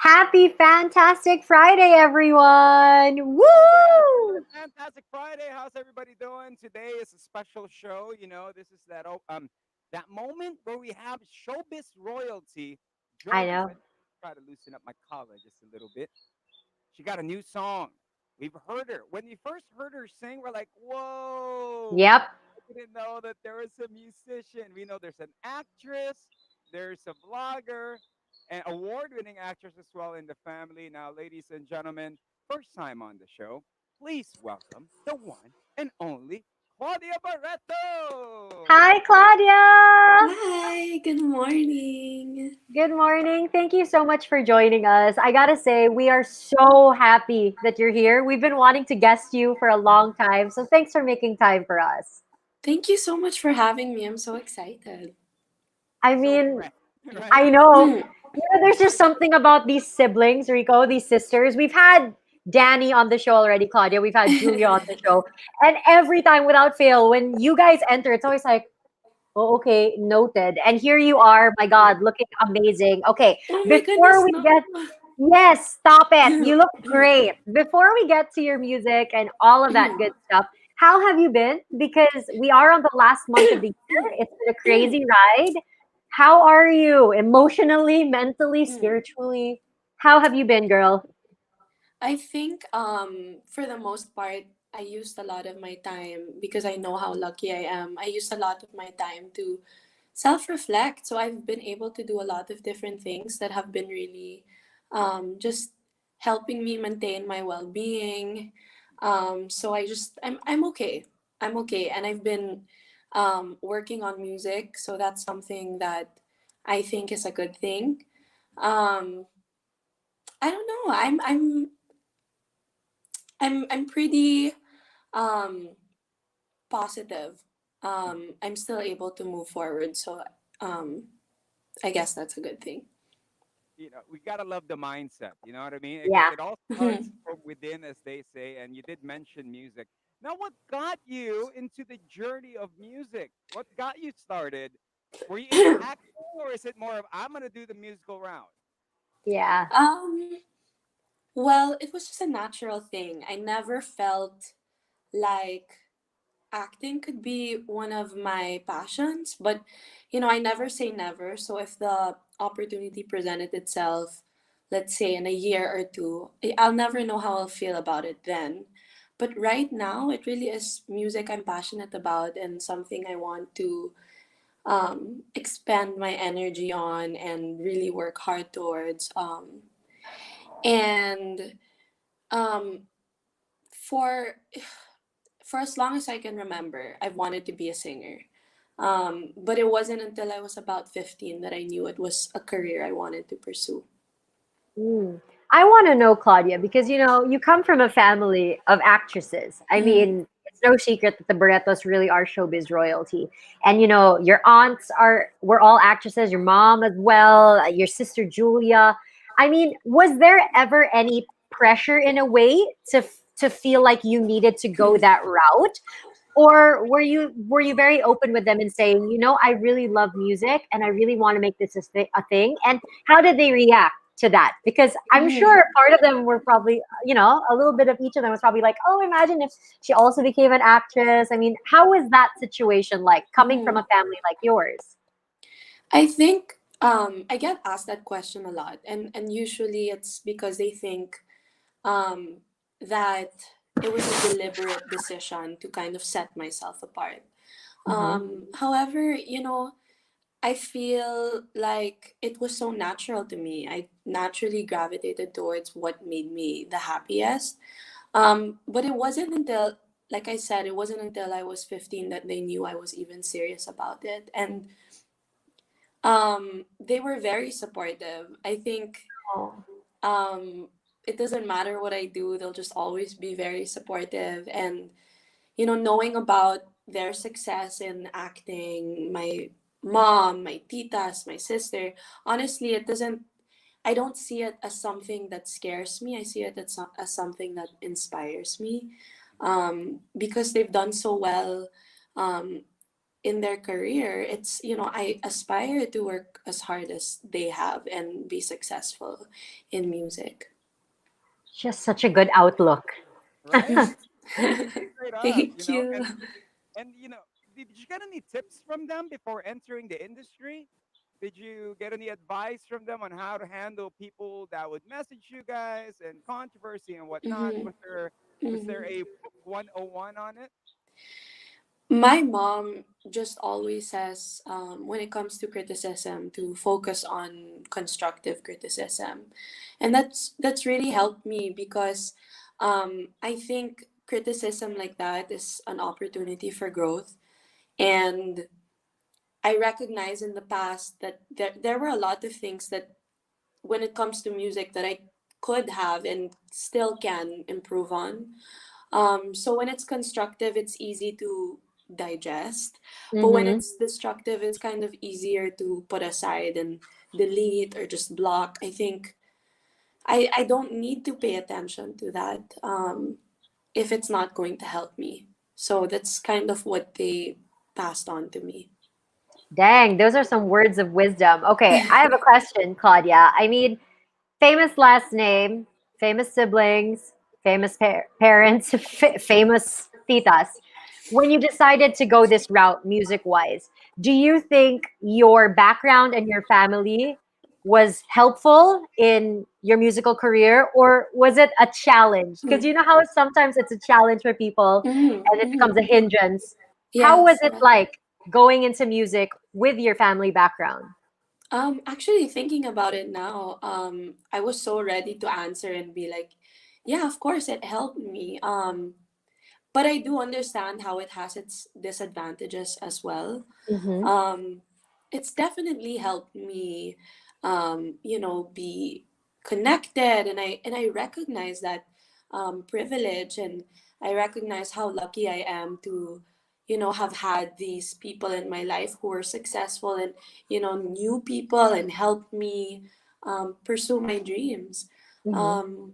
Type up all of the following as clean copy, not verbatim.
Happy Fantastic Friday, everyone! Yes, Woo! fantastic Friday. How's everybody doing? Today is a special show. This is that moment where we have showbiz royalty I join us. know. I try to loosen up my collar just a little bit. She got a new song. We've heard her. When we first heard her sing, we're like, "Whoa!" Yep. I didn't know that there was a musician. We know there's an actress, there's a vlogger, and award-winning actress as well in the family. Now, ladies and gentlemen, first time on the show, please welcome the one and only Claudia Barretto. Hi, Claudia! Hi, good morning. Good morning. Thank you so much for joining us. I gotta say, we are so happy that you're here. We've been wanting to guest you for a long time, so thanks for making time for us. Thank you so much for having me. I'm so excited. I So mean, fresh, right? I know. Mm. There's just something about these siblings, Rico, these sisters. We've had Danny on the show already, Claudia. We've had Julia on the show. And every time, without fail, when you guys enter, it's always like, oh, okay, noted. And here you are, my God, looking amazing. Okay, Oh my before goodness, we no. get, yes, stop it. You look great. Before we get to your music and all of that good stuff, how have you been? Because we are on the last month of the year. It's been a crazy ride. How are you emotionally, mentally, spiritually? How have you been, girl? I think for the most part I used a lot of my time because I know how lucky I am. I used a lot of my time to self-reflect. So I've been able to do a lot of different things that have been really just helping me maintain my well-being. So I'm okay. I'm okay, and I've been working on music, so that's something that I think is a good thing. Um, I don't know. I'm pretty um, positive. I'm still able to move forward, so um, I guess that's a good thing. We gotta love the mindset. You know what I mean? Because Yeah. it all starts from within, as they say. And you did mention music. Now, what got you into the journey of music? What got you started? Were you into acting, or is it more of I'm gonna do the musical route? Yeah. um, well, it was just a natural thing. I never felt like acting could be one of my passions, but I never say never. So if the opportunity presented itself, let's say in a year or two, I'll never know how I'll feel about it then. But right now, it really is music I'm passionate about and something I want to expand my energy on and really work hard towards. And um, for for as long as I can remember, I've wanted to be a singer. But it wasn't until I was about 15 that I knew it was a career I wanted to pursue. Mm. I want to know, Claudia, because you come from a family of actresses. I Mm. mean, it's no secret that the Barrettos really are showbiz royalty. And your aunts were all actresses, your mom as well, your sister Julia. I mean, was there ever any pressure in a way to feel like you needed to go that route? Or were you very open with them and saying, I really love music and I really want to make this a thing? And how did they react to that? Because I'm Mm. sure part of them were probably, a little bit of each of them was probably like, oh, imagine if she also became an actress. I mean, how was that situation like coming from Mm. a family like yours? I think I get asked that question a lot, and usually it's because they think um, that it was a deliberate decision to kind of set myself apart. Hmm. However, I feel like it was so natural to me. I naturally gravitated towards what made me the happiest. But it wasn't until, like I said, it wasn't until I was 15 that they knew I was even serious about it. And they were very supportive. I think Oh. um, it doesn't matter what I do, they'll just always be very supportive. And knowing about their success in acting, my mom, my titas, my sister, honestly, I don't see it as something that scares me. I see it as something that inspires me because they've done so well um, in their career, it's, I aspire to work as hard as they have and be successful in music. Just such a good outlook. Right? Pretty straight up, Thank you. and did you get any tips from them before entering the industry? Did you get any advice from them on how to handle people that would message you guys and controversy and whatnot? Hmm. Was there a book 101 on it? My mom just always says, when it comes to criticism, to focus on constructive criticism, and that's really helped me because I think criticism like that is an opportunity for growth. And I recognize in the past that there were a lot of things that, when it comes to music, that I could have and still can improve on. So when it's constructive, it's easy to digest. But when Mm-hmm. it's destructive, it's kind of easier to put aside and delete or just block. I think I don't need to pay attention to that, if it's not going to help me. So that's kind of what they passed on to me. Dang, those are some words of wisdom. Okay, I have a question, Claudia. I mean, famous last name, famous siblings, famous parents, famous titas. When you decided to go this route music wise, do you think your background and your family was helpful in your musical career, or was it a challenge? Because Mm. you know how sometimes it's a challenge for people Mm, and it becomes a mm. hindrance. How was Yes, it yeah. like going into music with your family background? Actually thinking about it now, I was so ready to answer and be like, yeah, of course it helped me. But I do understand how it has its disadvantages as well. Mm-hmm. Um, it's definitely helped me, be connected, and I recognize that privilege, and I recognize how lucky I am to, have had these people in my life who are successful and, new people, and help me pursue my dreams. Mm-hmm. Um,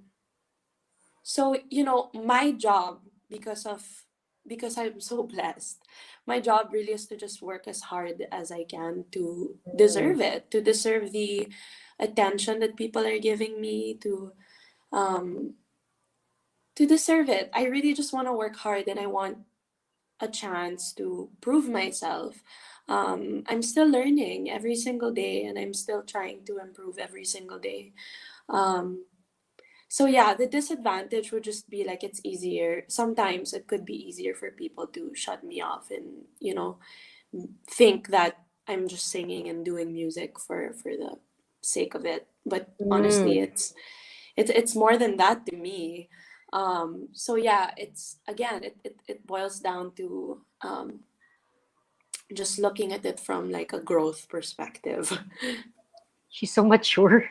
so, my job, because I'm so blessed, my job really is to just work as hard as I can to deserve it, to deserve the attention that people are giving me, um to deserve it. I really just want to work hard, and I want a chance to prove myself. I'm still learning every single day, and I'm still trying to improve every single day. Um, So yeah, the disadvantage would just be like, it's easier. Sometimes it could be easier for people to shut me off and, think that I'm just singing and doing music for the sake of it. But honestly, Mm. it's more than that to me. So yeah, it's again, it boils down to just looking at it from like a growth perspective. She's so mature.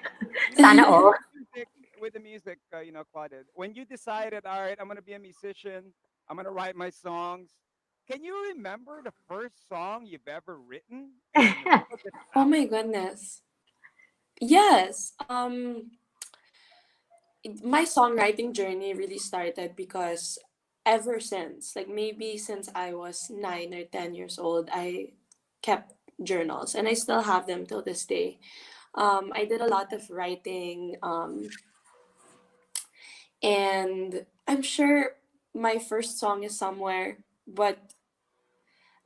Sana all. Music, with the music, Claudia, when you decided, all right, I'm gonna be a musician, I'm gonna write my songs. Can you remember the first song you've ever written, and what was it Oh about? my goodness. Yes. My songwriting journey really started because ever since, like maybe since I was 9 or 10 years old, I kept journals, and I still have them till this day. I did a lot of writing, and I'm sure my first song is somewhere, but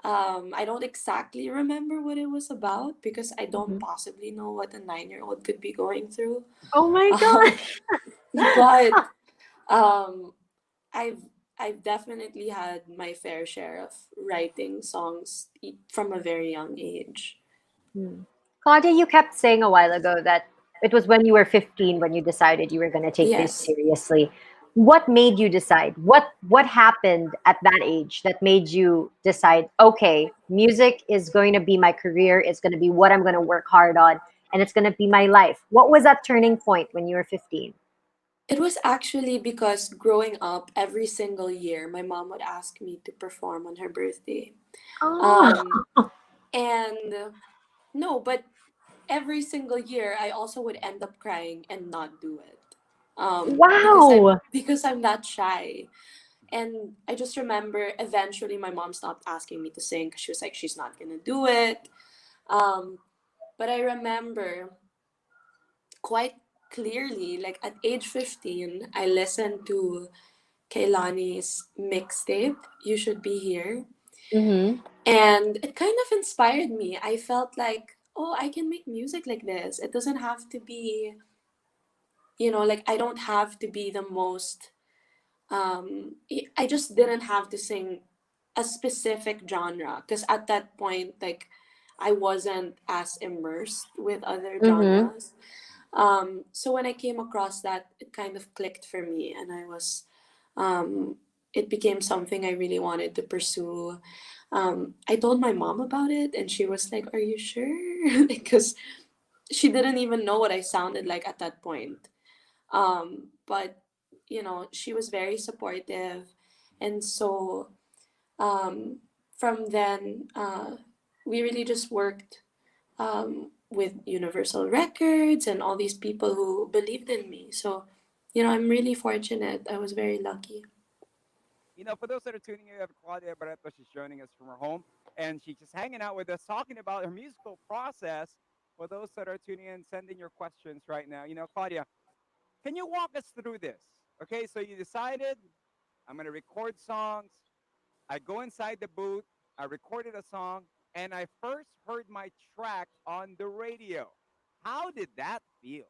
I don't exactly remember what it was about because I don't Mhm. possibly know what a 9-year-old could be going through. Oh my Um, gosh. but um, I've I've definitely had my fair share of writing songs from a very young age. Hmm. Claudia, you kept saying a while ago that it was when you were 15 when you decided you were going to take this Yes. seriously. What made you decide? What happened at that age that made you decide, okay, music is going to be my career, it's going to be what I'm going to work hard on, and it's going to be my life. What was that turning point when you were 15? It was actually because growing up, every single year, my mom would ask me to perform on her birthday. Oh, Um, and no, but every single year, I also would end up crying and not do it. Because I'm wow. because I'm that shy. And I just remember eventually my mom stopped asking me to sing because she was like, she's not gonna do it. Um, but I remember quite clearly, like at age 15, I listened to Kaylani's mixtape, You Should Be Here. Mm-hmm. And it kind of inspired me. I felt like, oh, I can make music like this. It doesn't have to be, like I don't have to be the most I just didn't have to sing a specific genre because at that point, like, I wasn't as immersed with other Mm-hmm. genres. So when I came across that, it kind of clicked for me, and um, it became something I really wanted to pursue. I told my mom about it, and she was like, "Are you sure?" Because she didn't even know what I sounded like at that point. But she was very supportive, and so from then we really just worked with Universal Records and all these people who believed in me. So I'm really fortunate. I was very lucky. For those that are tuning in, we have Claudia Barretto. She's joining us from her home, and she's just hanging out with us, talking about her musical process. For those that are tuning in, send in your questions right now. Claudia, can you walk us through this? Okay, so you decided I'm going to record songs. I go inside the booth. I recorded a song, and I first heard my track on the radio. How did that feel?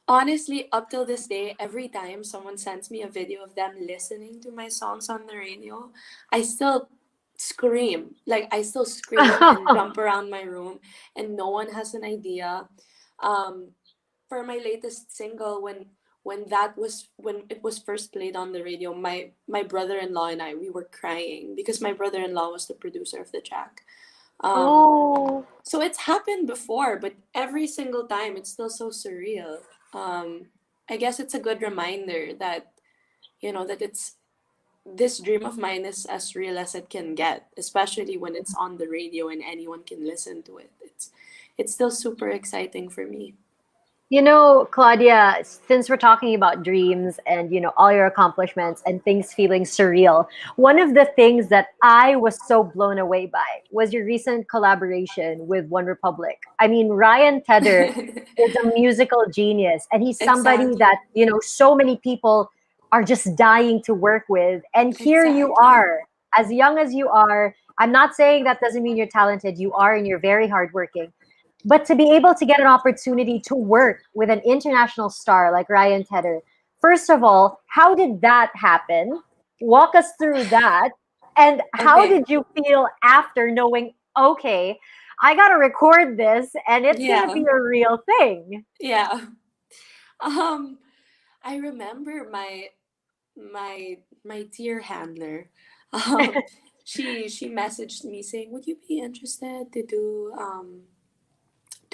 Honestly, up till this day, every time someone sends me a video of them listening to my songs on the radio, I still scream. Like, I still scream and jump around my room, and no one has an idea. Um, for my latest single, when it was first played on the radio, my brother-in-law and I, we were crying because my brother-in-law was the producer of the track. Um, Oh. so it's happened before, but every single time it's still so surreal. Um, I guess it's a good reminder that that it's this dream of mine is as real as it can get, especially when it's on the radio and anyone can listen to it. It's still super exciting for me. Claudia, since we're talking about dreams and, all your accomplishments and things feeling surreal, one of the things that I was so blown away by was your recent collaboration with One Republic. I mean, Ryan Tedder is a musical genius, and he's somebody Exactly. that, so many people are just dying to work with. And here you Exactly. are, as young as you are. I'm not saying that doesn't mean you're talented. You are, and you're very hardworking, but to be able to get an opportunity to work with an international star like Ryan Tedder, first of all, how did that happen? Walk us through that. And how Okay. did you feel after knowing, okay, I got to record this and it's going to Yeah. be a real thing? Yeah. Um, I remember my dear handler. Um, she messaged me saying, "Would you be interested to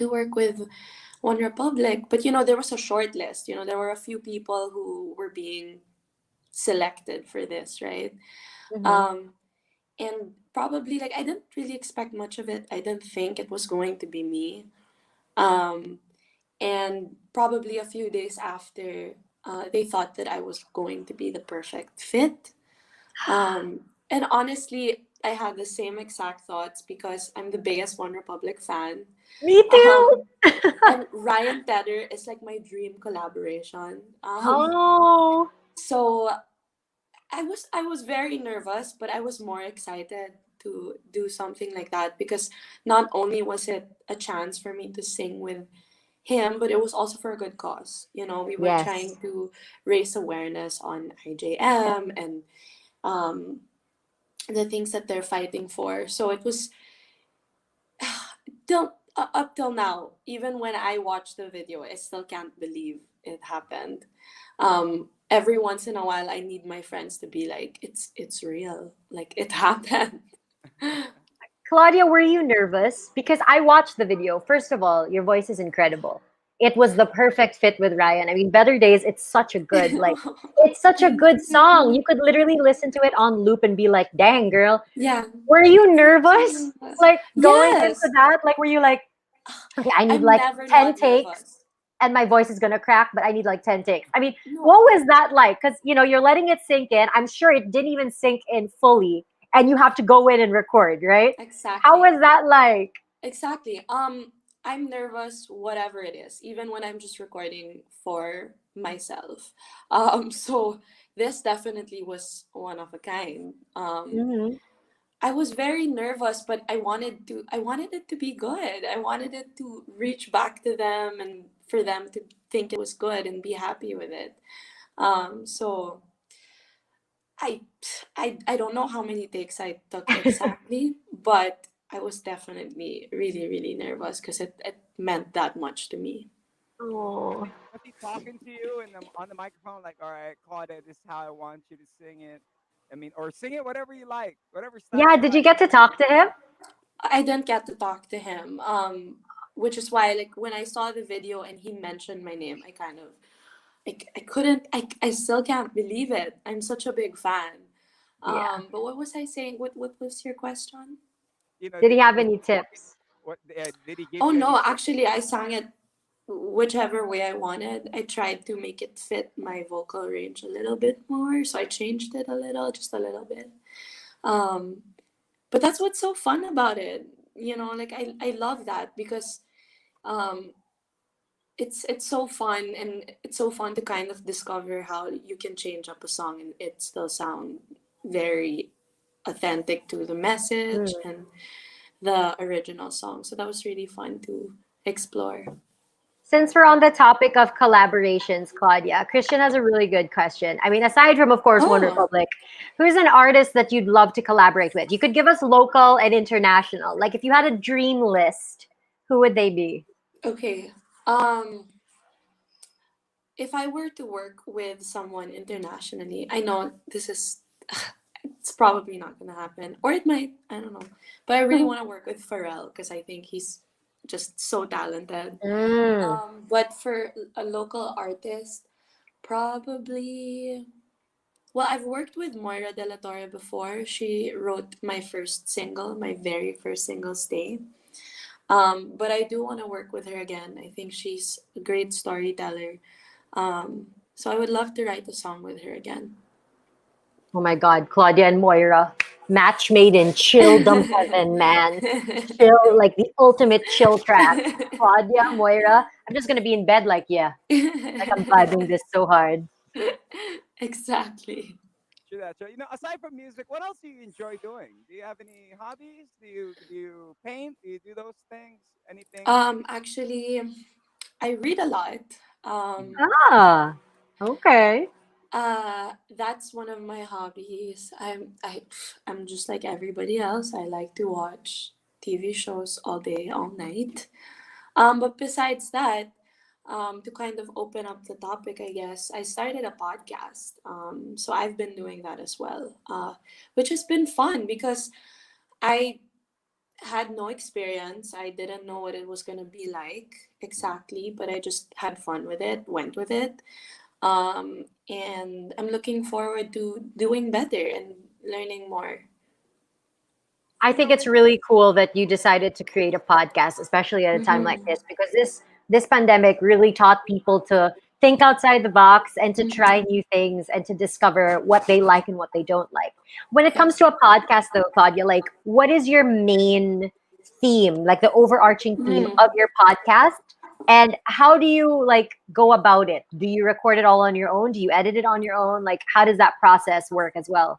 work with One Republic?" But there was a short list. There were a few people who were being selected for this, right? Mm-hmm. Um, and probably like I didn't really expect much of it. I didn't think it was going to be me. Um, and probably a few days after, they thought that I was going to be the perfect fit. And honestly, I had the same exact thoughts because I'm the biggest One Republic fan. Me too. Um, and Ryan Tedder is like my dream collaboration. Oh, So I was very nervous, but I was more excited to do something like that because not only was it a chance for me to sing with him, but it was also for a good cause. We were yes. trying to raise awareness on IJM and um, the things that they're fighting for. So it was up till now, even when I watch the video, I still can't believe it happened. Every once in a while, I need my friends to be like, "It's real, like it happened." Claudia, were you nervous? Because I watched the video. First of all, your voice is incredible. It was the perfect fit with Ryan. I mean, Better Days, it's such a Thank good song. you. You could literally listen to it on loop and be like, dang, girl. Yeah. Were you Thank nervous? you. Like going into Yes. that? Like, were you like, okay, I need I'm like never 10 not takes nervous. and my voice is gonna crack, but I need like 10 takes. I mean, what No, was that like? Because you're letting it sink in. I'm sure it didn't even sink in fully, and you have to go in and record, right? How exactly. was that like? Exactly. I'm nervous, whatever it is, even when I'm just recording for myself. So this definitely was one of a kind. Hmm. I was very nervous, but I wanted it to be good. I wanted it to reach back to them and for them to think it was good and be happy with it. So I I don't know how many takes I took exactly, but I was definitely really, really nervous because it meant that much to me. Oh. Was he talking to you on the microphone like, all right, Claudia, this is how I want you to sing it? I mean, or sing it whatever you like, whatever style Yeah, you did you like. get to talk to him? I didn't get to talk to him, which is why like when I saw the video and he mentioned my name, I kind of I couldn't I still can't believe it. I'm such a big fan. Yeah. But what was I saying? What was your question? You know, Did he have was any tips? what did he give Oh you any no, tips? actually I sang it whichever way I wanted. I tried to make it fit my vocal range a little bit more, so I changed it a little, just a little bit. Um, but that's what's so fun about it. Like I love that because um, it's so fun and it's so fun to kind of discover how you can change up a song and it still sound very authentic to the message Mm. and the original song. So that was really fun to explore. Since we're on the topic of collaborations, Claudia, Christian has a really good question. I mean, aside from, of course, One Oh, Republic, who's an artist that you'd love to collaborate with? You could give us local and international. Like, if you had a dream list, who would they be? okay. Um, if I were to work with someone internationally, I know this is it's probably not gonna happen, or it might. I don't know, but I really want to work with Pharrell because I think he's just so talented. Mm. But for a local artist, probably. Well, I've worked with Moira De La Torre before. She wrote my first single, my very first single, Stay. But I do want to work with her again. I think she's a great storyteller. So I would love to write a song with her again. Oh my God, Claudia and Moira, match made in chilldom heaven, man. Chill, like the ultimate chill track. Claudia, Moira, I'm just gonna be in bed like, yeah, like I'm vibing this so hard. Exactly. True that. So, aside from music, what else do you enjoy doing? Do you have any hobbies? Do you paint? Do you do those things? Anything? Actually, I read a lot. Um, Ah, okay. that's one of my hobbies. I'm just like everybody else. I like to watch TV shows all day, all night. But besides that, to kind of open up the topic, I guess I started a podcast. So I've been doing that as well, which has been fun because I had no experience. I didn't know what it was gonna be like exactly, but I just had fun with it, went with it. And I'm looking forward to doing better and learning more. I think it's really cool that you decided to create a podcast, especially at a time like Mm-hmm. this, because this pandemic really taught people to think outside the box and to try Mm-hmm. new things and to discover what they like and what they don't like. When it comes Yes. to a podcast, though, Claudia, like what is your main theme, like the overarching theme Mm. of your podcast? And how do you like go about it? Do you record it all on your own? Do you edit it on your own? Like how does that process work as well?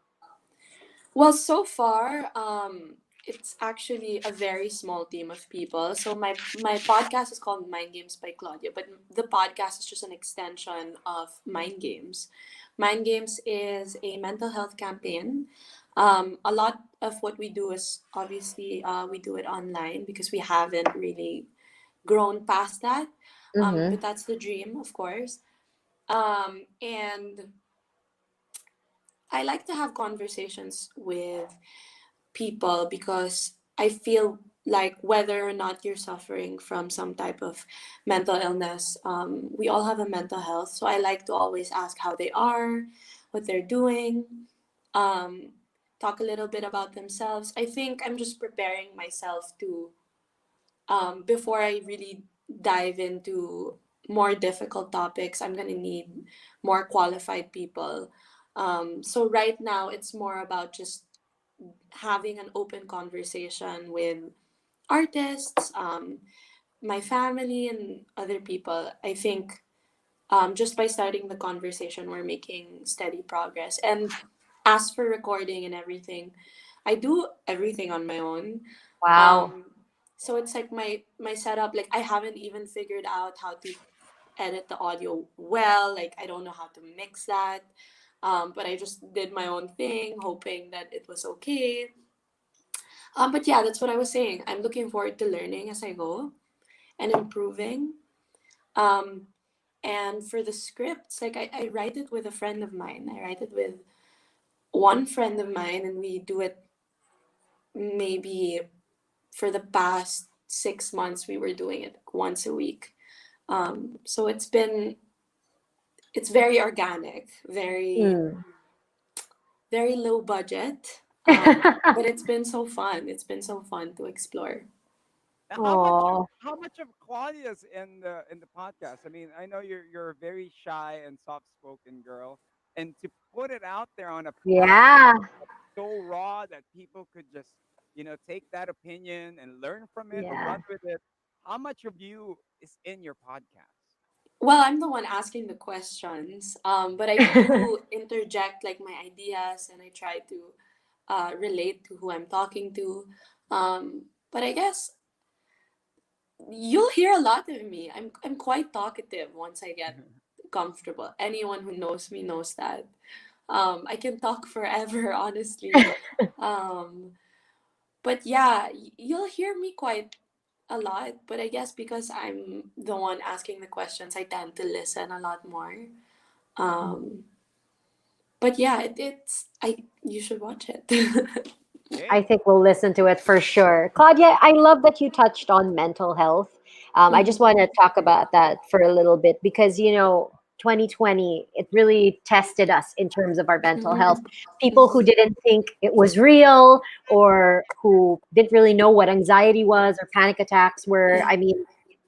Well, so far, it's actually a very small team of people. So my podcast is called Mind Games by Claudia, but the podcast is just an extension of Mind Games. Mind Games is a mental health campaign. A lot of what we do is obviously we do it online because we haven't really grown past that. Mm-hmm. But that's the dream, of course. And I like to have conversations with people because I feel like whether or not you're suffering from some type of mental illness, we all have a mental health. So I like to always ask how they are, what they're doing, um, talk a little bit about themselves. I think I'm just preparing myself to, before I really dive into more difficult topics, I'm going to need more qualified people. So right now, it's more about just having an open conversation with artists, my family, and other people. I think just by starting the conversation, we're making steady progress. And as for recording and everything, I do everything on my own. Wow. Um, so it's like my setup. Like I haven't even figured out how to edit the audio well. Like I don't know how to mix that. But I just did my own thing, hoping that it was okay. But yeah, that's what I was saying. I'm looking forward to learning as I go and improving. Um, and for the scripts, like I write it with a friend of mine. I write it with one friend of mine, and we do it maybe for the past 6 months. We were doing it once a week. So it's very organic, Mm. very low budget. But it's been so fun. It's been so fun to explore. Oh, How much of Claudia's in the podcast? I mean, I know you're a very shy and soft spoken girl, and to put it out there on a platform yeah. so raw that people could just take that opinion and learn from it, Yeah. run with it. How much of you is in your podcast? Well, I'm the one asking the questions, but I do interject like my ideas, and I try to relate to who I'm talking to. But I guess you'll hear a lot of me. I'm quite talkative once I get comfortable. Anyone who knows me knows that. I can talk forever, honestly. Um, but yeah, you'll hear me quite a lot. But I guess because I'm the one asking the questions, I tend to listen a lot more. Um, but yeah, it's I you should watch it. I Okay. think we'll listen to it for sure. Claudia, I love that you touched on mental health. I just Mhm. want to talk about that for a little bit because, 2020, it really tested us in terms of our mental health. Mhm. People who Mhm. didn't think it was real or who didn't really know what anxiety was or panic attacks were. I mean,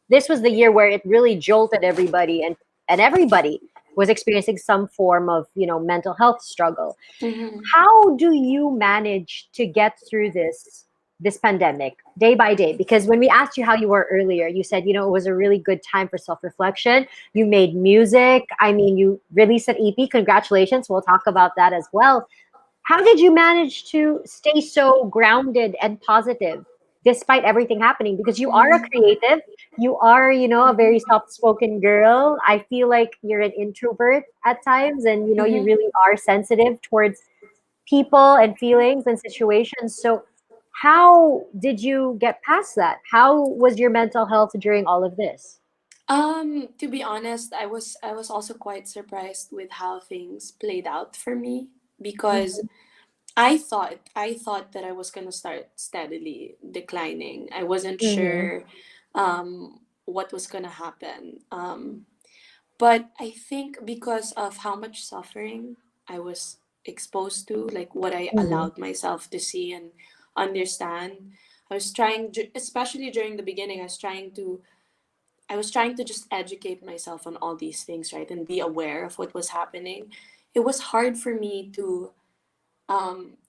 this was the year where it really jolted everybody, and everybody was experiencing some form of, mental health struggle. Mhm. How do you manage to get through this pandemic day by day? Because when we asked you how you were earlier, you said, it was a really good time for self-reflection. You made music. I mean, you released an EP. Congratulations. We'll talk about that as well. How did you manage to stay so grounded and positive despite everything happening? Because you are a Mhm. creative, you are, a very Mhm. soft-spoken girl. I feel like you're an introvert at times, and you Mhm. really are sensitive towards people and feelings and situations. So, how did you get past that? How was your mental health during all of this? To be honest, I was also quite surprised with how things played out for me because Mhm. I thought that I was gonna start steadily declining. I wasn't Mhm. sure what was gonna happen. But I think because of how much suffering I was exposed to, like what I Mhm. allowed myself to see and understand, I was trying, especially during the beginning, I was trying to just educate myself on all these things, right, and be aware of what was happening. It was hard for me to.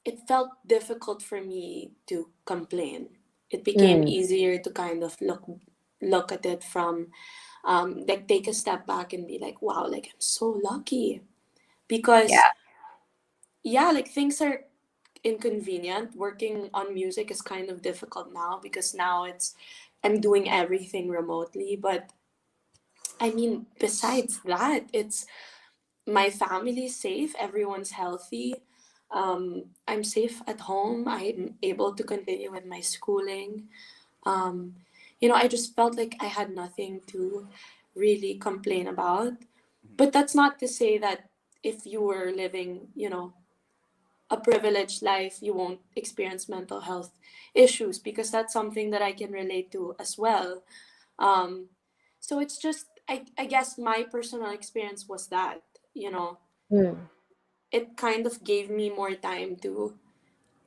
It felt difficult for me to complain. It became Mm. easier to kind of look at it from like take a step back and be like, wow, like I'm so lucky Yeah. because yeah, like things are inconvenient. Working on music is kind of difficult now because now I'm doing everything remotely. But I mean, besides that, it's my family's safe, everyone's healthy. I'm safe at home. I'm able to continue with my schooling. Um, I just felt like I had nothing to really complain about. Mhm. But that's not to say that if you were living, a privileged life, you won't experience mental health issues because that's something that I can relate to as well. Um, so it's just, I guess my personal experience was that, you know, Mm. it kind of gave me more time to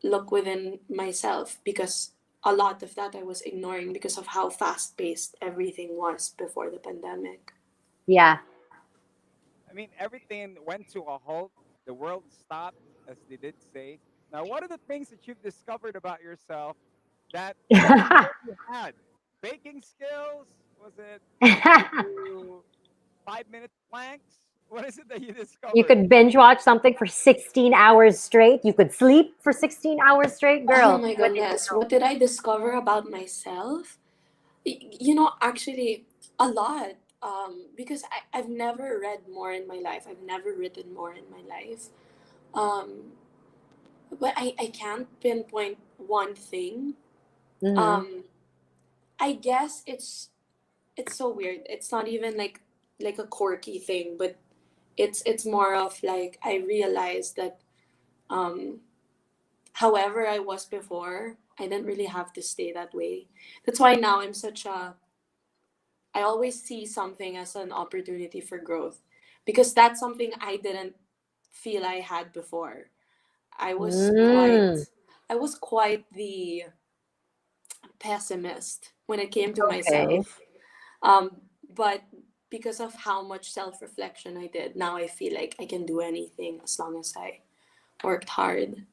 look within myself because a lot of that I was ignoring because of how fast paced everything was before the pandemic. Yeah. I mean, everything went to a halt. The world stopped, as they did say. Now, what are the things that you've discovered about yourself that you didn't know you had? Baking skills? Was it you could do 5 minute planks? What is it that you You discovered? could binge watch something for 16 hours straight. You could sleep for 16 hours straight. Oh Girl, my what did you goodness, know? what did I discover about myself? Actually, a lot. Because I've never read more in my life. I've never written more in my life. Um, but I can't pinpoint one thing. Hmm. Um, I guess it's so weird. It's not even like a quirky thing, but it's more of like I realized that um however I was before, I didn't really have to stay that way. That's why now I always see something as an opportunity for growth because that's something I didn't feel I had before. I was quite Mm, I was quite the pessimist when it came to okay. myself. Um, but because of how much self reflection I did, now I feel like I can do anything as long as I worked hard.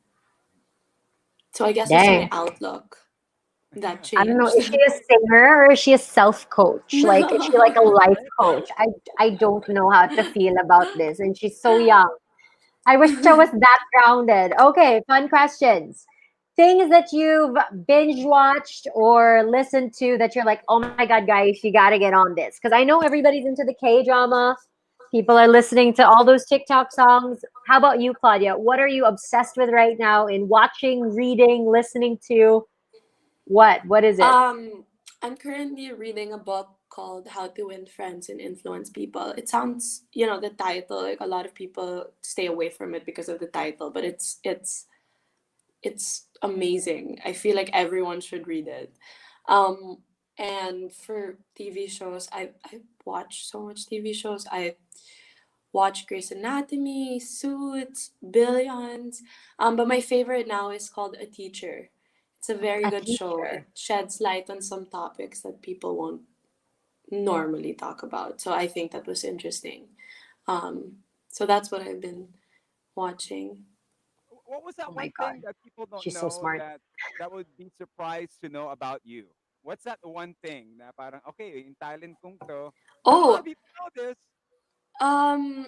So I guess it's my Dang. outlook that I don't know. changed. Is she a singer or is she a self coach? Like, is she like a life coach? I don't know how to feel about this. And she's so young. I wish I was that grounded. Okay, fun questions. Things that you've binge watched or listened to that you're like, oh my God, guys, you got to get on this. Because I know everybody's into the K drama. People are listening to all those TikTok songs. How about you, Claudia? What are you obsessed with right now in watching, reading, listening to? What? What is it? um, I'm currently reading a book called How to Win Friends and Influence People. It sounds, the title, like a lot of people stay away from it because of the title, but it's amazing. I feel like everyone should read it. Um, and for TV shows, I watch so much TV shows. I watch Grey's Anatomy, Suits, Billions. But my favorite now is called A Teacher. It's a very A good show. teacher. It sheds light on some topics that people won't normally talk about. So I think that was interesting. So that's what I've been watching. What was Oh that my one God. thing that people don't She's so know smart. that would be surprised to know about you? What's that one thing na parang, okay, in talent kong to, not a lot of Oh, people know this. um,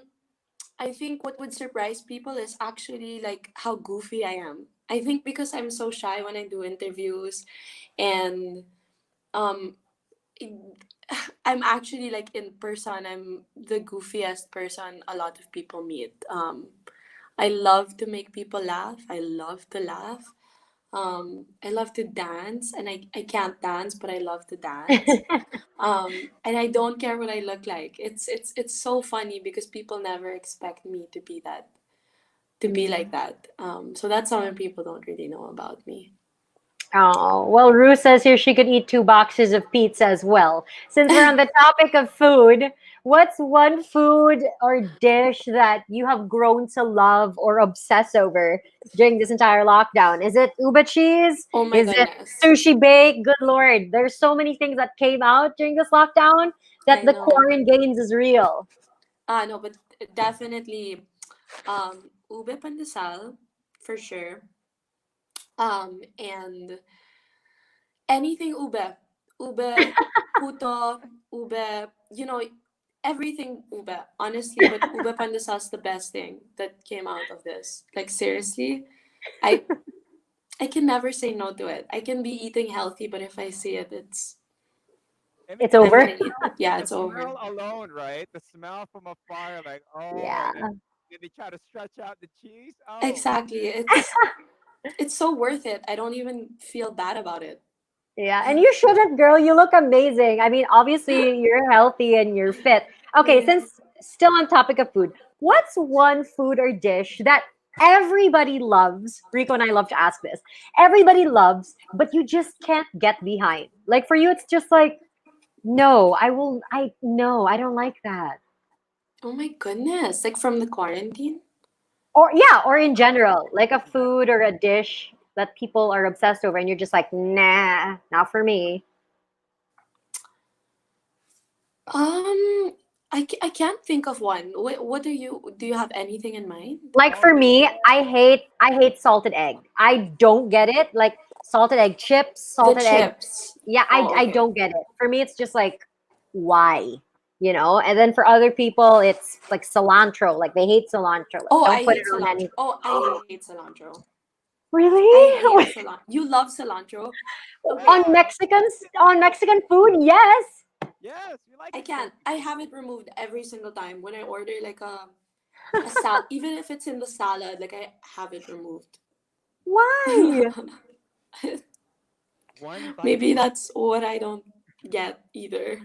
I think what would surprise people is actually like how goofy I am. I think because I'm so shy when I do interviews and um I'm actually like in person, I'm the goofiest person a lot of people meet. I love to make people laugh. I love to laugh. I love to dance, and I can't dance, but I love to dance. And I don't care what I look like. It's so funny because people never expect me to be Yeah. like that. So that's something people don't really know about me. Oh, well, Rue says here she could eat 2 boxes of pizza as well. Since we're on the topic of food, what's one food or dish that you have grown to love or obsess over during this entire lockdown? Is it uba cheese? Oh my Is it goodness. sushi bake? Good Lord. There's so many things that came out during this lockdown that I the know. quarantine gains is real. No, but definitely ube pandesal for sure. And anything ube. Ube, puto, ube, everything ube, honestly, but ube pandesal is the best thing that came out of this. Like seriously, I I can never say no to it. I can be eating healthy, but if I see it, I mean, It's I'm over. gonna eat it. Yeah, the it's over. smell alone, right? The smell from afar, like, oh, and Yeah. then they try to stretch out the cheese. Oh, Exactly. It's so worth it. I don't even feel bad about it. Yeah, and you shouldn't, girl. You look amazing. I mean, obviously, you're healthy and you're fit. Okay, Yeah. since still on topic of food, what's one food or dish that everybody loves? Rico and I love to ask this. Everybody loves, but you just can't get behind. Like for you, it's just like, no, no, I don't like that. Oh my goodness. Like from the quarantine? Or yeah, or in general, like a food or a dish that people are obsessed over, and you're just like, nah, not for me. Um, I I can't think of one. What do you have anything in mind? Like for Salted me, egg. I hate salted egg. I don't get it. Like salted egg chips, The salted egg. chips. Yeah, I Oh, I okay. don't get it. For me, it's just like why, you know? And then for other people, it's like cilantro. Like they hate cilantro. Like Oh, don't I put it hate on cilantro. anything. Oh, I hate cilantro. I hate Really? cilantro. You love cilantro? on Okay. Yeah, Mexicans you on know. Mexican food? Yes. Yes, we like I it can't. I salty. have it removed every single time when I order like a sal. Even if it's in the salad, like I have it removed. Why? One bite. Maybe that's what I don't get either.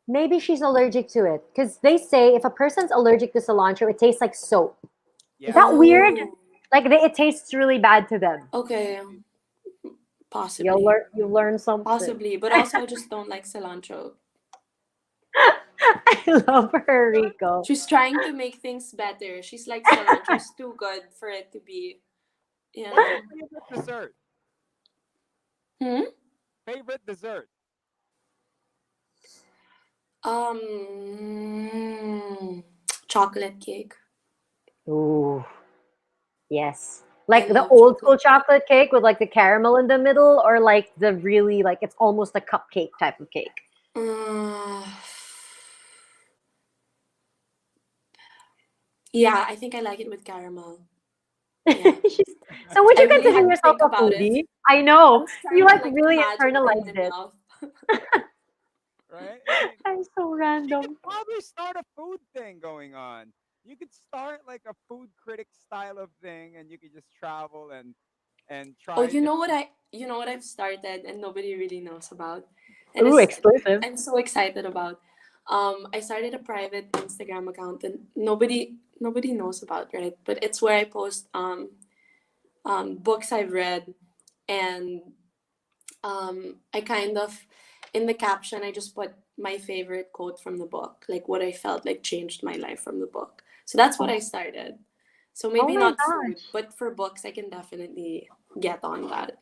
Maybe she's allergic to it. Because they say if a person's allergic to cilantro, it tastes like soap. Is Yeah. that weird? Oh, Like it tastes really bad to them. okay. It- You'll Possibly. learn. You learn something. Possibly. But also, I just don't like cilantro. I love her, Good. Rico. She's trying to make things better. She's like cilantro's too good for it to be, you What's your know. favorite dessert? Hmm? Favorite dessert? Um, chocolate cake. Ooh, yes. I Like the love old school chocolate cake. chocolate cake with like the caramel in the middle, or like the really like it's almost a cupcake type of cake. Uh, yeah, I think I like it with caramel. Yeah. So would I you really consider had to yourself think a about it. foodie? I know I'm you trying to like like really imagine it in my internalized it. mouth. Right? I'm so You could random. probably start a food thing going on. You could start like a food critic style of thing, and you could just travel and Oh, try different. you know what I've started and nobody really knows about. And Ooh, it's exclusive. I'm so excited about. I started a private Instagram account and nobody knows about, right? But it's where I post books I've read, and I kind of in the caption I just put my favorite quote from the book, like what I felt like changed my life from the book. So that's what Oh, I started. So oh maybe my not food, gosh. but for books I can definitely get on that.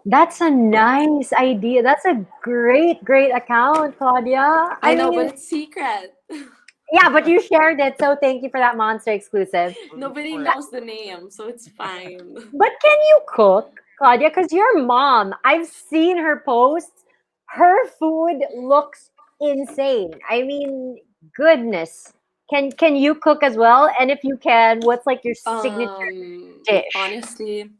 That's a nice idea. That's a great account, Claudia. I I know, but mean, it's secret. yeah, but you shared it, so thank you for that monster exclusive. Food Nobody for it. knows the name, so it's fine. But can you cook, Claudia? Because your mom, I've seen her posts. Her food looks insane. I mean, goodness. Can you cook as well? And if you can, what's like your signature dish? Honestly,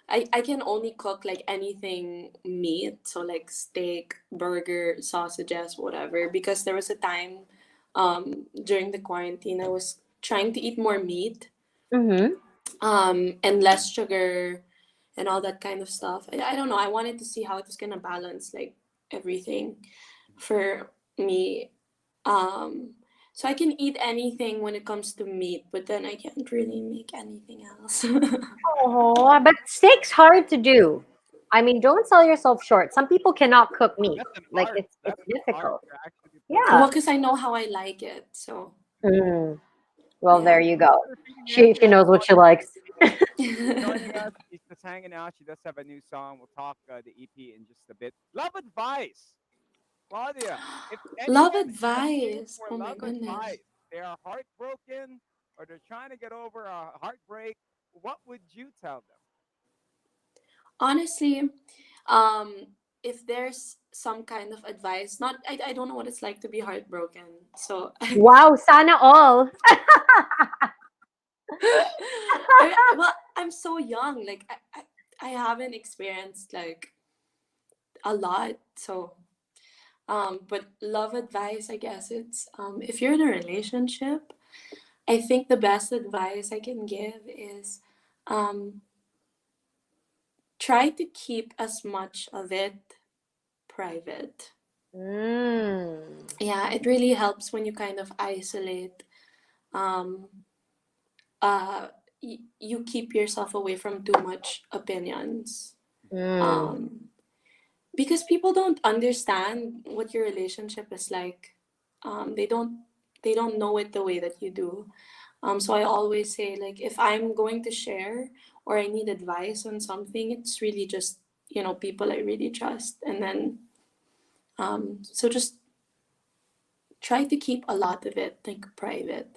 I can only cook like anything meat, so like steak, burger, sausages, whatever. Because there was a time during the quarantine I was trying to eat more meat Mm-hmm. and less sugar and all that kind of stuff. I don't know. I wanted to see how it was gonna balance like everything for me. Um, so I can eat anything when it comes to meat, but then I can't really make anything else. Oh, but steak's hard to do. I mean, don't sell yourself short. Some people cannot cook meat. That's an Like art. it's That's an art difficult. to actually put it Yeah. Well, on. because I know how I like it. So Mm. Well, yeah. there you go. We're feeding your She intro. knows what she likes. She's joining us. She's just hanging out. She does have a new song. We'll talk the EP in just a bit. Love advice, Claudia. If Love anyone is asking advice. for Oh my love goodness. advice, they are heartbroken or they're trying to get over a heartbreak, what would you tell them? Honestly, um, if there's some kind of advice, not I don't know what it's like to be heartbroken. So Wow, sana all. well, I'm so young. Like I haven't experienced like a lot. So but love advice, I guess it's if you're in a relationship, I think the best advice I can give is um try to keep as much of it private. Mm. Yeah, it really helps when you kind of isolate. Um, you keep yourself away from too much opinions. Mm. Um, because people don't understand what your relationship is like. They don't know it the way that you do. So I always say like if I'm going to share or I need advice on something, it's really just people I really trust, and then so just try to keep a lot of it like private.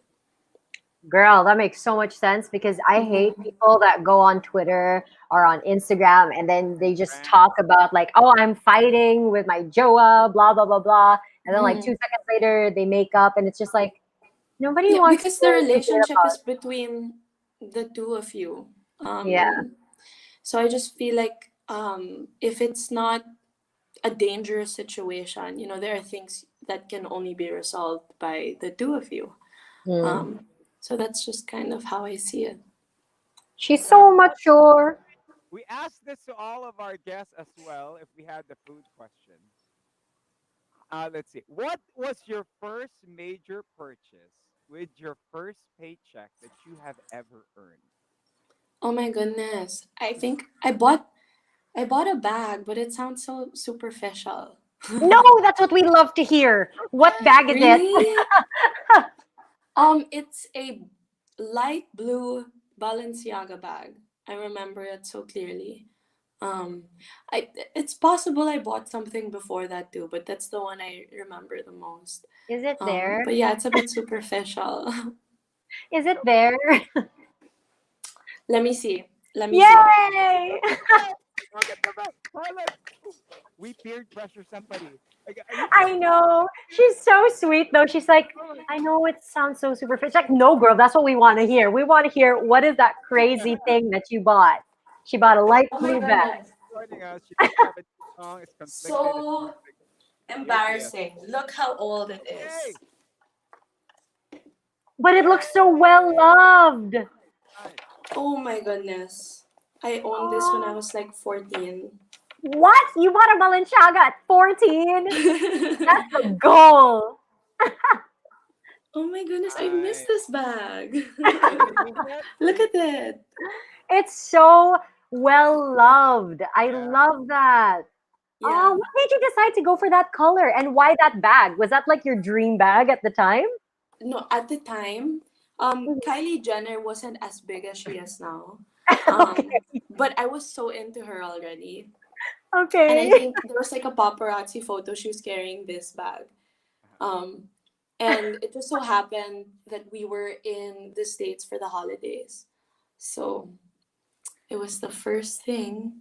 Girl, that makes so much sense because I hate Mm-hmm. people that go on Twitter or on Instagram and then they just Right? talk about like, oh, I'm fighting with my Joa, blah blah blah blah, and then like Mm-hmm. 2 seconds later they make up and it's just like nobody Yeah, wants because the to hear relationship about. is between the two of you. Yeah. So I just feel like if it's not a dangerous situation, there are things that can only be resolved by the two of you. Mm. Um, so that's just kind of how I see it. She's Now, so mature. we asked this to all of our guests as well if we had the food question. Let's see. What was your first major purchase with your first paycheck that you have ever earned? Oh my goodness. I think I bought a bag, but it sounds so superficial. No, that's what we love to hear. What bag is it? Really? It's a light blue Balenciaga bag. I remember it so clearly. Um, it's possible I bought something before that too, but that's the one I remember the most. Is it there? But yeah, it's a bit superficial. Is it there? Let me see. Let me see. Yay! Look at the back. Carla, we peer pressure somebody. Like, you I know. She's so sweet though. She's like, I know it sounds so superficial. Like, no, girl, that's what we want to hear. We want to hear what is that crazy thing that you bought? She bought a light Oh my blue bag. goodness. joining us. She doesn't have a song. It's conflicted. It's So conflicted. Your guess. embarrassing. Look how old it Hey, is. But it looks so well loved. nice. Oh my goodness. I owned this when I Oh, was like 14. what? You bought a Balenciaga at 14? That's a goal. Oh my goodness, I missed Nice. this bag. You gonna use it? Look at it. It's so well loved. I Yeah. love that. Oh, Yeah. what made you decide to go for that color and why that bag? Was that like your dream bag at the time? No, at the time, Mhm. Kylie Jenner wasn't as big as she is now. Okay. But I was so into her already. And I Okay. think there was like a paparazzi photo she was carrying this bag. Um, and it just so happened that we were in the States for the holidays. So it was the first thing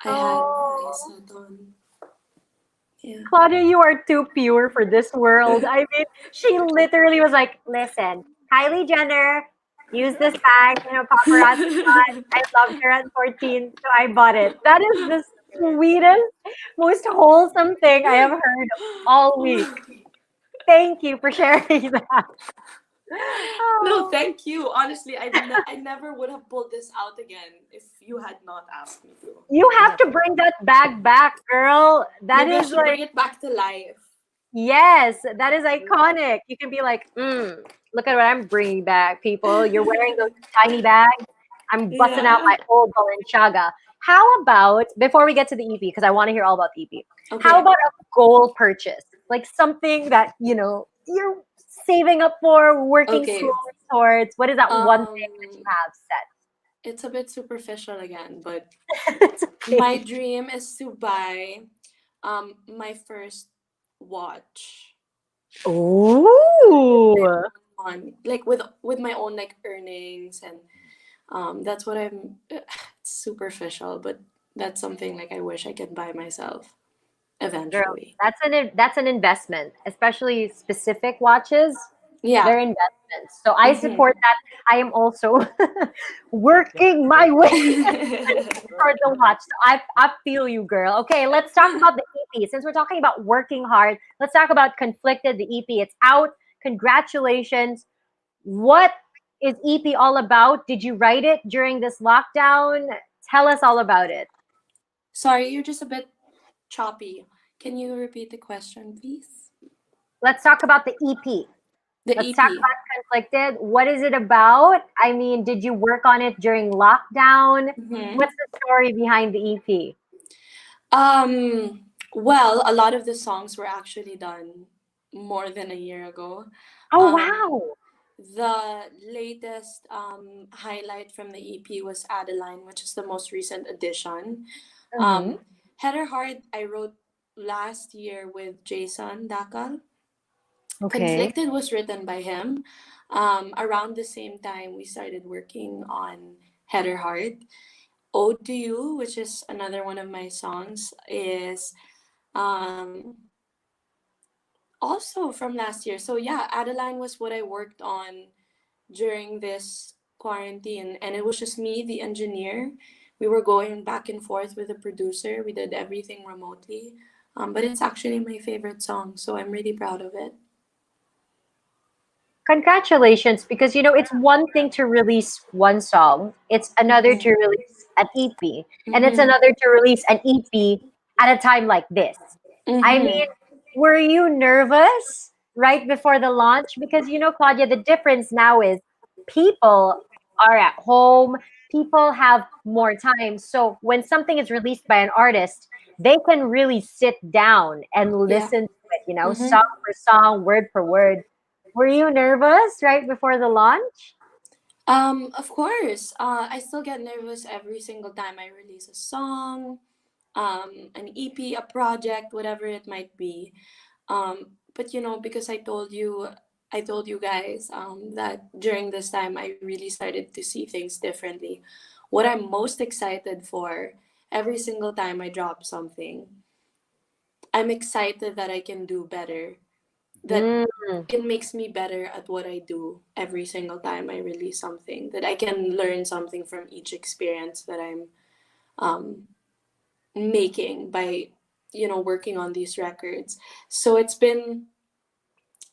I had my eyes Oh, set on. Yeah. Claudia, you are too pure for this world. I mean, she literally was like, listen, Kylie Jenner used this bag in a paparazzi shot. I loved her at 14, so I bought it. That is the sweetest, most wholesome thing I have heard all week. Thank you for sharing that. No, Oh, thank you. Honestly, I never would have pulled this out again if you had not asked me to. you have to Never. bring that bag back, girl. That Maybe I is should bring like, it back to life. yes, that is iconic. You can be like, look at what I'm bringing back, people. You're wearing those tiny bags. I'm busting out Yeah. my old Balenciaga. How about, before we get to the EP, because I want to hear all about the EP, how Okay. about a goal purchase? Like something that, you're saving up for, working Okay. slowly towards. What is that one thing that you Um, have it's a bit superficial again, but set? It's my okay. dream is to buy my first watch with my Ooh. own money, like with my own like earnings, and that's what I'm it's superficial, but that's something like I wish I could buy myself Girl, eventually. that's an investment, especially specific watches. Yeah. They're investments. So I Mm-hmm. support that. I am also working my way Good, for the good. watch. So I feel you, girl. Okay, let's talk about the EP. Since we're talking about working hard, let's talk about Conflicted, the EP. It's out. Congratulations. What is EP all about? Did you write it during this lockdown? Tell us all about it. Sorry, you're just a bit choppy. Can you repeat the question, please? Let's talk about the EP. The Let's talk EP. about Conflicted. What is it about? I mean, did you work on it during lockdown? Mm-hmm. What's the story behind the EP? Well, a lot of the songs were actually done more than a year ago. Oh, Um, wow. the latest highlight from the EP was Adeline, which is the most recent addition. Mm-hmm. Header Heart, I wrote last year with Jason Dakal. Okay. Conflicted was written by him. Around the same time, we started working on Header Heart. Ode to You, which is another one of my songs, is um, also from last year. So yeah, Adeline was what I worked on during this quarantine, and it was just me, the engineer. We were going back and forth with the producer. We did everything remotely. But it's actually my favorite song, so I'm really proud of it. Congratulations, because it's one thing to release one song, it's another to Mm-hmm. release an EP, and it's Mm-hmm. another to release an EP at a time like this. I mean, Mm-hmm. were you nervous right before the launch? Because Claudia, the difference now is people are at home, people have more time. So when something is released by an artist, they can really sit down and Yeah. listen to it, Mm-hmm. song for song, word for word. Were you nervous right before the launch? Of course. I still get nervous every single time I release a song, an EP, a project, whatever it might be. But because I told you guys that during this time I really started to see things differently. What I'm most excited for every single time I drop something, I'm excited that I can do better. That Mm, it makes me better at what I do every single time I release something. That I can learn something from each experience that I'm um, making by working on these records. So it's been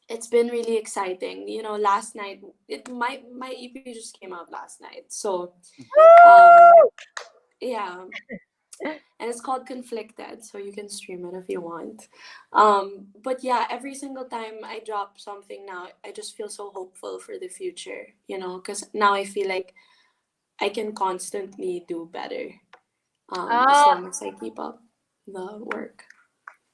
really exciting. Last night my EP just came out last night. So um yeah, and it's called Conflicted, so you can stream it if you want. But yeah, every single time I drop something now, I just feel so hopeful for the future, because now I feel like I can constantly do better, as oh, long as I keep up the work.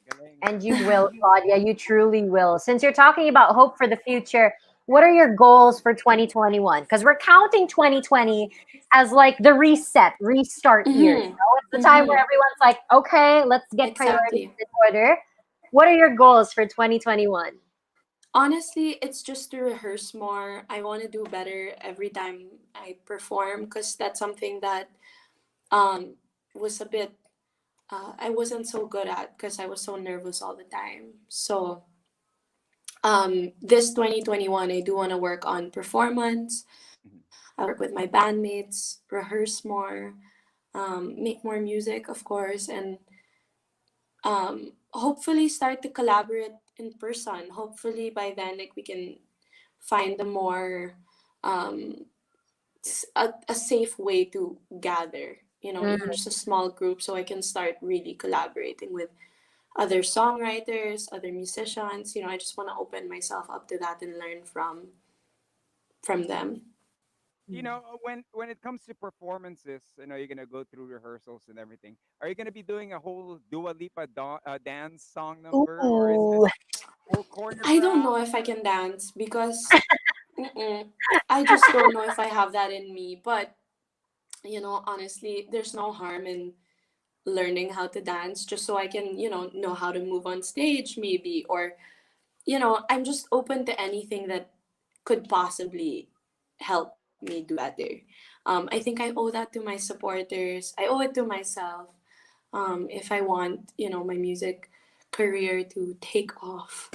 Galing. and you will, Claudia. You truly will. Since you're talking about hope for the future, what are your goals for 2021? Because we're counting 2020 as like the reset, restart year. Mm-hmm. It's the time where Mm-hmm. everyone's like, okay, let's get priorities Exactly. in order. What are your goals for 2021? Honestly, it's just to rehearse more. I want to do better every time I perform because that's something that um was a bit I wasn't so good at because I was so nervous all the time. So this 2021 I do want to work on performance. Mhm. I work with my bandmates, rehearse more, make more music, of course, and hopefully start to collaborate in person. Hopefully by then, like we can find a more um, a safe way to gather. Even just a small group, so I can start really collaborating with other songwriters, other musicians. I just want to open myself up to that and learn from them. When it comes to performances, you're gonna go through rehearsals and everything. Are you gonna be doing a whole Dua Lipa dance song number, or is Ooh. this full I don't choreograph? know if I can dance because mm-mm, I just don't know if I have that in me. But honestly, there's no harm in learning how to dance just so I can know how to move on stage maybe, or I'm just open to anything that could possibly help me do better. I think I owe that to my supporters. I owe it to myself. If I want, my music career to take off,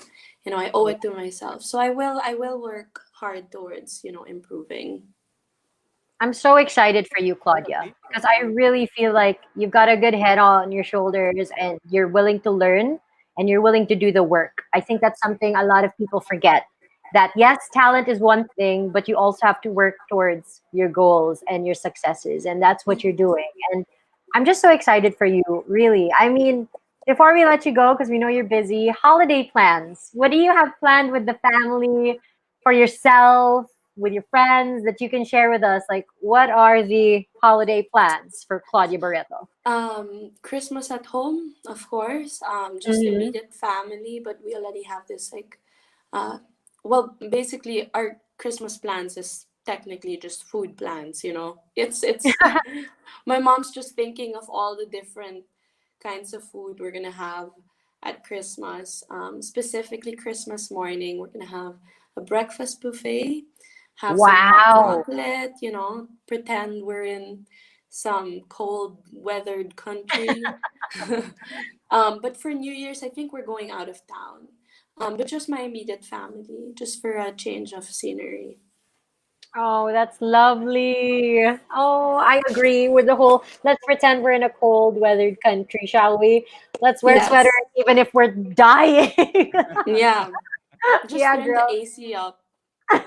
I owe it to myself. So I will work hard towards, improving. I'm so excited for you, Dua Claudia, Lipa, because I really? really feel like you've got a good head on your shoulders and you're willing to learn and you're willing to do the work. I think that's something a lot of people forget. That yes, talent is one thing, but you also have to work towards your goals and your successes. And that's what you're Mhm. doing. And I'm just so excited for you, really. I mean, before we let you go, because we know you're busy, holiday plans. What do you have planned with the family, for yourself, with your friends that you can share with us? Like, what are the holiday plans for Claudia Barretto? Christmas at home, of course. Just Hmm. immediate family, but we already have this like, uh, well, basically our Christmas plans is technically just food plans. It's my mom's just thinking of all the different kinds of food we're gonna have at Christmas. Specifically, Christmas morning, we're gonna have a breakfast buffet, have some hot Wow. chocolate, pretend we're in some cold weathered country. But for New Year's, I think we're going out of town. But just my immediate family, just for a change of scenery. Oh, that's lovely. Oh, I agree with the whole let's pretend we're in a cold weathered country, shall we? Let's wear sweaters Yes. even if we're dying. Yeah. Just Yeah, turn the girl. AC up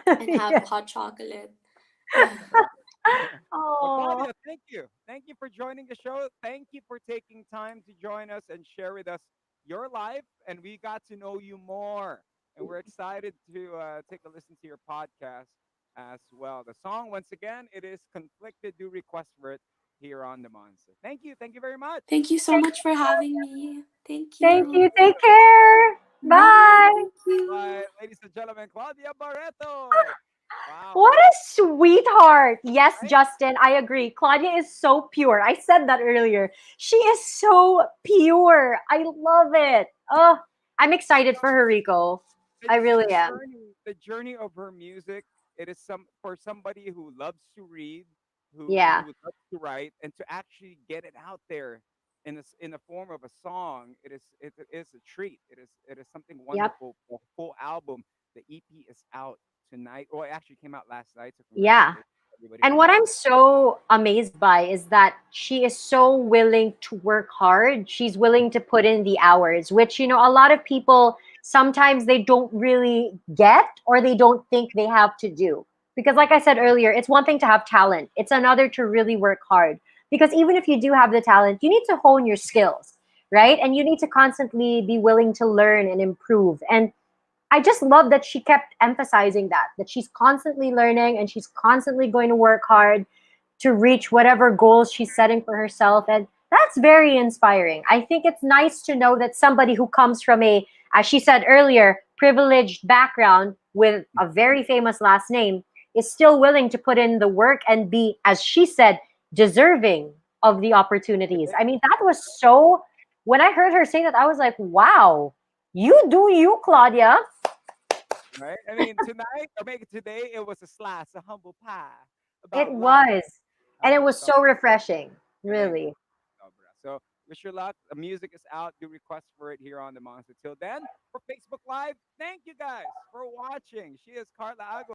and have Yeah. hot chocolate. Well, Oh, Claudia, thank you. Thank you for joining the show. Thank you for taking time to join us and share with us your life. And we got to know you more. And we're excited to take a listen to your podcast as well. The song, once again, it is Conflicted. Do request for it here on The Monster. Thank you. Thank you very much. Thank you so thank much for having me. Thank thank you. you. Take care. Bye. Bye. Thank you. Bye, ladies and gentlemen. Claudia Barretto. Wow. What a sweetheart. Yes, Right? Justin, I agree. Claudia is so pure. I said that earlier. She is so pure. I love it. Oh, I'm You excited know, for her, Rico. I really am. the journey of her music, it is some for somebody who loves to read, Yeah. who loves to write, and to actually get it out there in the form of a song. It is a treat. It is something Yep. wonderful. The full album, the EP is out tonight, or it actually came out last night. So Yeah. congratulations to everybody And who what I'm listened. so amazed by is that she is so willing to work hard. She's willing to put in the hours, which, a lot of people sometimes they don't really get or they don't think they have to do. Because, like I said earlier, it's one thing to have talent, it's another to really work hard. Because even if you do have the talent, you need to hone your skills, right? And you need to constantly be willing to learn and improve. And I just love that she kept emphasizing that she's constantly learning and she's constantly going to work hard to reach whatever goals she's setting for herself. And that's very inspiring. I think it's nice to know that somebody who comes from a, as she said earlier, privileged background with a very famous last name is still willing to put in the work and be, as she said, deserving of the opportunities. I mean, that was so, when I heard her say that, I was like, wow, you do you, Claudia. Right? I mean, tonight or maybe today, it was a slice, a humble pie It about life. was. And it was So so refreshing, feeling really. sobra. So wish you luck. The music is out. Do request for it here on the Monster. Till then, for Facebook Live, thank you guys for watching. She is Karla Aguas.